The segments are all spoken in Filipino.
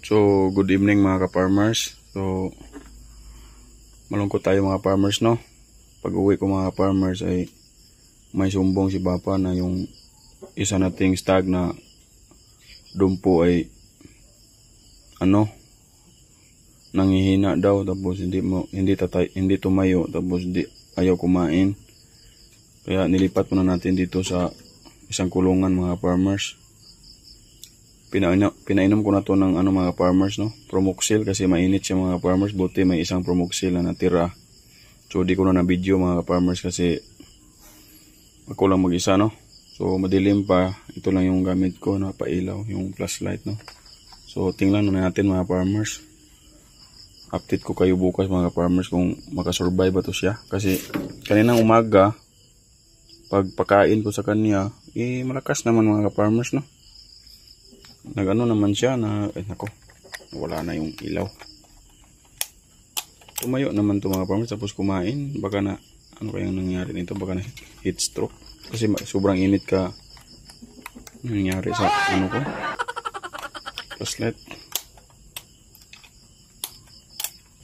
So, good evening mga ka-farmers. So, malungkot tayo mga farmers, no? Pag uwi ko mga farmers ay may sumbong si Papa na yung isa nating stag na dumpo ay nangihina daw, tapos hindi tumayo, tapos ayaw kumain. Kaya nilipat muna natin dito sa isang kulungan mga farmers. Pinainom ko na to ng mga farmers, no? Promoxil, kasi mainit siya mga farmers. Buti may isang Promoxil na natira. So di ko na video mga farmers kasi ako lang mag-isa, no? So madilim pa. Ito lang yung gamit ko na pailaw, yung flashlight, no? So tingnan na natin mga farmers. Update ko kayo bukas mga farmers kung makasurvive ba to siya. Kasi kaninang umaga pagpakain ko sa kanya, malakas naman mga farmers, no? Nagano naman siya na, wala na yung ilaw. Tumayo naman to mga farmers, tapos kumain. Baka na, kayang nangyari nito? Baka na heat stroke. Kasi sobrang init ka nangyari sa ko. Flashlight.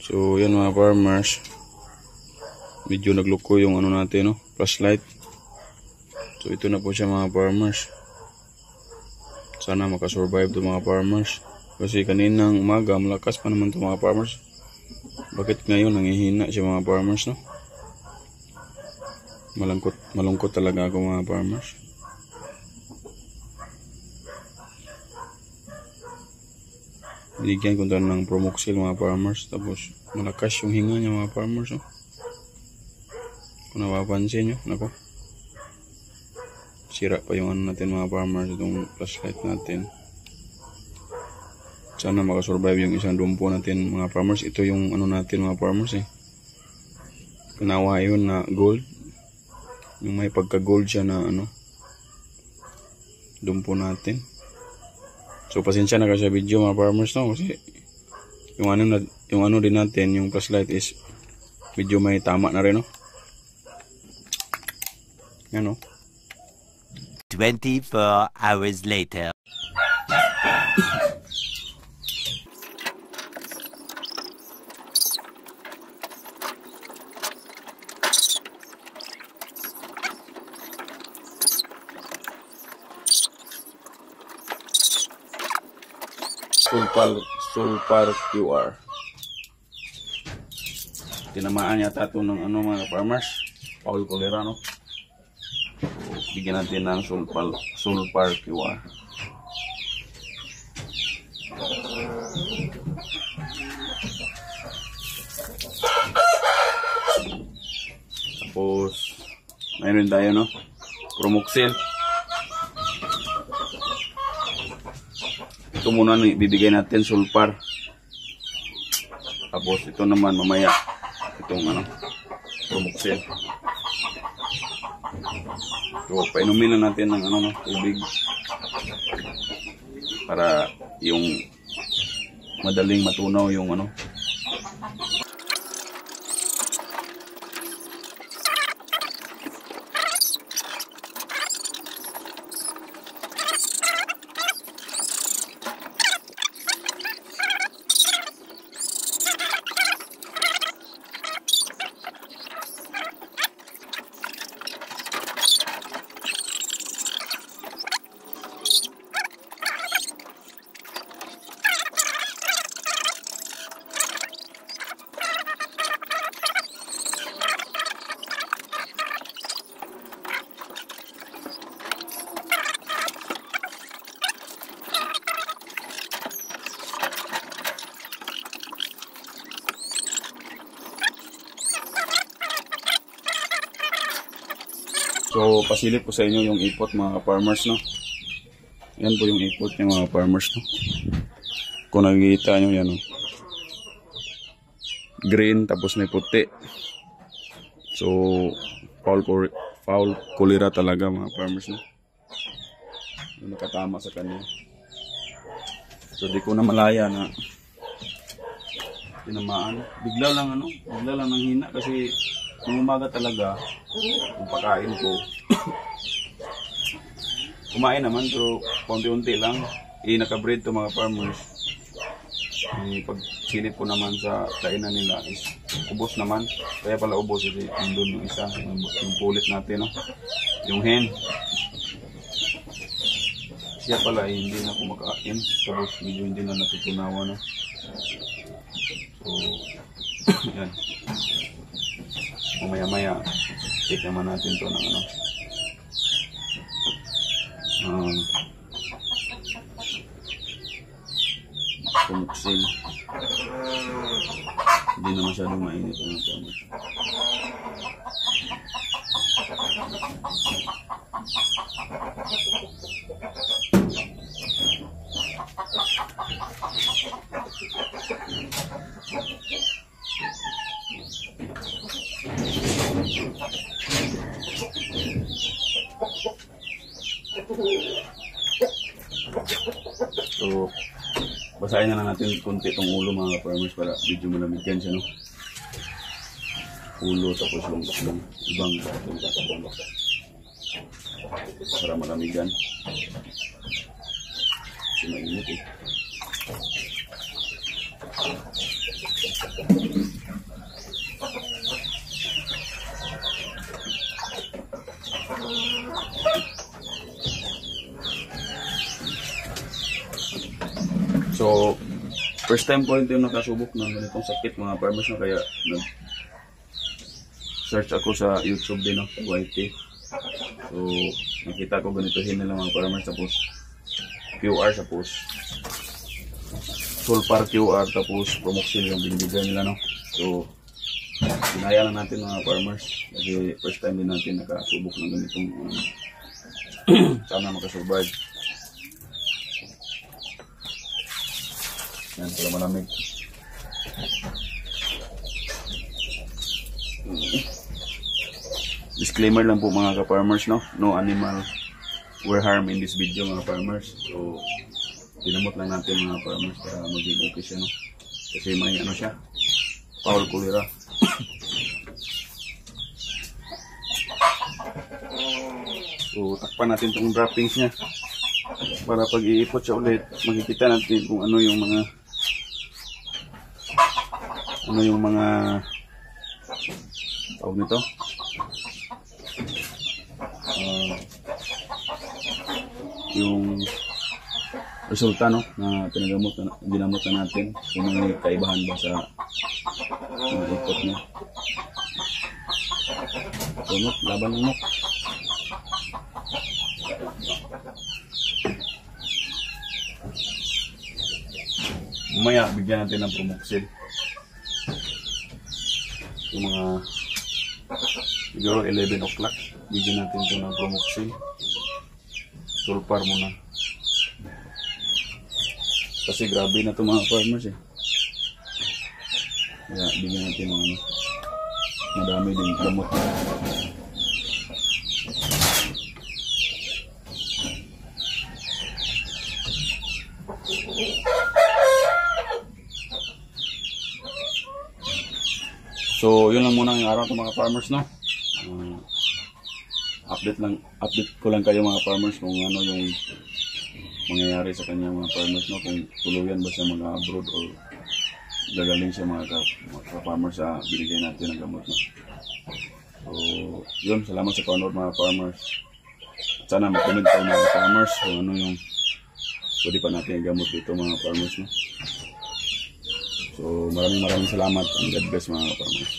So, yan mga farmers. Medyo nagluko yung natin, no? Flashlight. So, ito na po siya mga farmers. Sana makasurvive to mga farmers. Kasi kaninang umaga, malakas pa naman to mga farmers. Bakit ngayon nangihina siya mga farmers, no? Malungkot talaga ako mga farmers. Binigyan ko tayo ng Promoxil mga farmers. Tapos malakas yung hinga niya mga farmers, no? Kung napapansin nyo, sira pa yung natin mga farmers, itong flashlight natin. Sana makasurvive yung isang dumpo natin mga farmers. Ito yung natin mga farmers, Kanawa yun na gold. Yung may pagka gold siya na dumpo natin. So pasensya na kayo sa video mga farmers, no? Kasi yung din natin, yung flashlight is medyo may tama na rin, no? Yan, no? 24 hours later. Sulfur QR. Tinamaan yata ito ng mga farmers. Paul Cholera, no? Bigyan natin ng sulfur QR. Tapos mayroon tayo, no? Promoxil. Ito muna bibigay natin sulfur. Tapos ito naman mamaya itong Promoxil. So, painumin na natin ng tubig para yung madaling matunaw yung So, pasilip ko sa inyo yung ipot mga farmers, no? Yan po yung ipot ng mga farmers, no? Kung nakikita nyo yan, no? Green, tapos may puti. So, foul cholera talaga mga farmers, no? Nakatama sa kanya. So, di ko na malaya na tinamaan. Bigla lang nanghina kasi nung umaga talaga yung pagkain ko kumain naman pero konti-unti lang. Nakabreed to mga farmers. Pag silip ko naman sa kainan nila is ubos naman. Kaya pala ubos kasi nandun yung isa, yung pulit natin, no? Yung hen. Siya pala eh, hindi na kumakain. Tapos medyo hindi na natutunawa, no? So, yan. Mamaya-maya, check naman natin to ng ano. Pumuksin. Hindi na masyadong mainit ang pamuksin. So, basahin na lang natin konti itong ulo mga farmers para medyo malamig yan siya, no? Ulo tapos yung ibang katabong para malamig yan. Kasi mainit eh. So, first time ko rin yung nakasubok ng ganitong sakit mga farmers, no? Kaya nag-search ako sa YouTube din, no? YT. So, nakita ko ganitohin nila mga farmers, tapos QR, tapos Sulfar QR, tapos Promoxil yung binibigyan nila, no? So, sinaya lang natin mga farmers kasi first time din natin nakasubok ng ganitong sana makasurvive. Yan, para malamig. Disclaimer lang po mga ka-farmers, no? No animal were harmed in this video mga farmers. So, dinamot lang natin mga farmers para maging okay siya, no? Kasi may ano siya, foul cholera. So, takpan natin itong droppings niya para pag iipot siya ulit, makikita natin kung ano yung mga tawag nito, yung resulta, no, na ginamot na natin, kung may kaibahan ba sa mga ikot niya. So, nok, laban ng nok. Mamaya, bigyan natin ng Promoxil. Yung mga siguro 11 o'clock, bigyan natin ito ng Promoxil. Sulfar muna. Kasi grabe na ito mga farmers eh. Kaya bigyan natin ng ano, madami din gamot. So, yun lang muna ang araw ng mga farmers, no? Update ko lang kayo mga farmers kung ano yung mangyayari sa kanya mga farmers, no? Kung tuluyan ba siya mag-abroad o gagaling siya mga farmers sa binigay natin ng gamot, no? So, yun. Salamat sa panood mga farmers. Sana mag-comment tayo mga farmers kung ano yung pwede pa natin yung gamot dito mga farmers, no? So, maraming salamat and God bless mga farmers.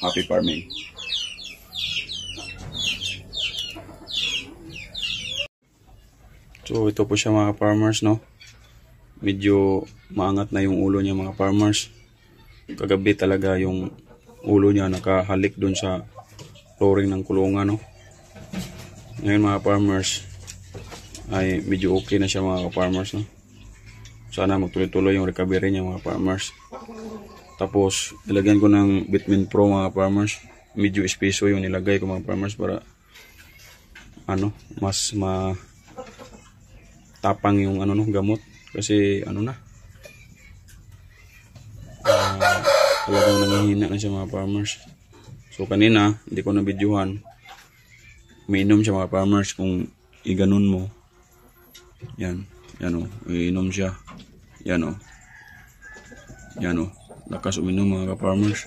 Happy farming. So, ito po siya mga farmers, no? Medyo maangat na yung ulo niya mga farmers. Kagabi talaga yung ulo niya nakahalik dun sa flooring ng kulungan, no? Ngayon mga farmers ay medyo okay na siya mga farmers, no? Sana magtuloy-tuloy yung recovery niya mga farmers. Tapos, ilagyan ko ng Vitamin Pro mga farmers. Medyo espeso yung nilagay ko mga farmers para ano, mas tapang yung ano no, gamot. Kasi ano na, talagang nanghihina na siya mga farmers. So kanina, hindi ko na videohan. Umiinom siya mga farmers kung iganon mo. Yan o, iinom siya. Yan o. Yan o. Lakas uminom mga ka-farmers.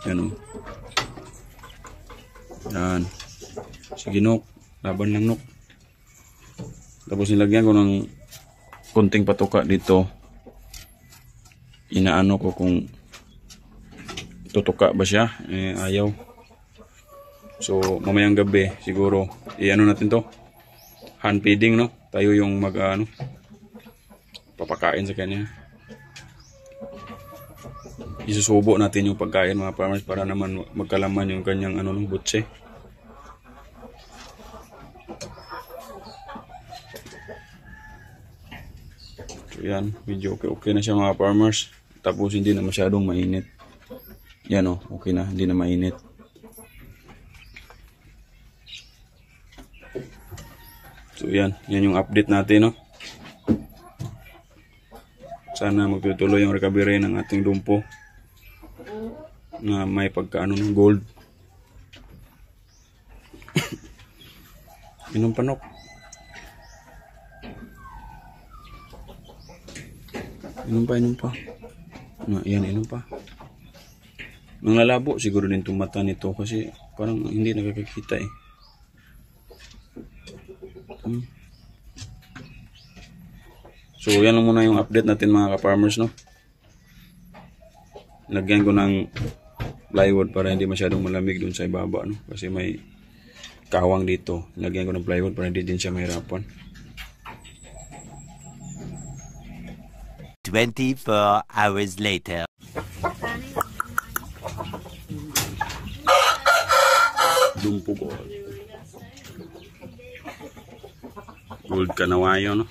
Yan o. Yan. Sige Nok. Laban lang Nok. Tapos nilagyan ko ng konting patuka dito. Inaano ko kung tutuka ba siya. Ayaw. So mamayang gabi siguro i-ano natin to. Hand feeding no. Tayo yung papakain sa kanya. Isusubo natin yung pagkain mga farmers para naman magkalaman yung kanyang butse. So yan, medyo okay na siya mga farmers. Tapos hindi na masyadong mainit. Yan o, okay na, hindi na mainit. So yan yung update natin no. Sana magtutuloy yung recovery ng ating dumpo na may ng gold. Inom pa Nok. Inom pa. Yan, inom pa. Nang lalabo siguro din itong mata nito kasi parang hindi nakakakita eh. So yan lang muna yung update natin mga ka-farmers no. Lagyan ko ng plywood para hindi masyadong malamig dun sa ibaba no. Kasi may kawang dito. Lagyan ko ng plywood para hindi din siya mahirapan. 24 hours later. Dumpo gold. Gold kanawayo no.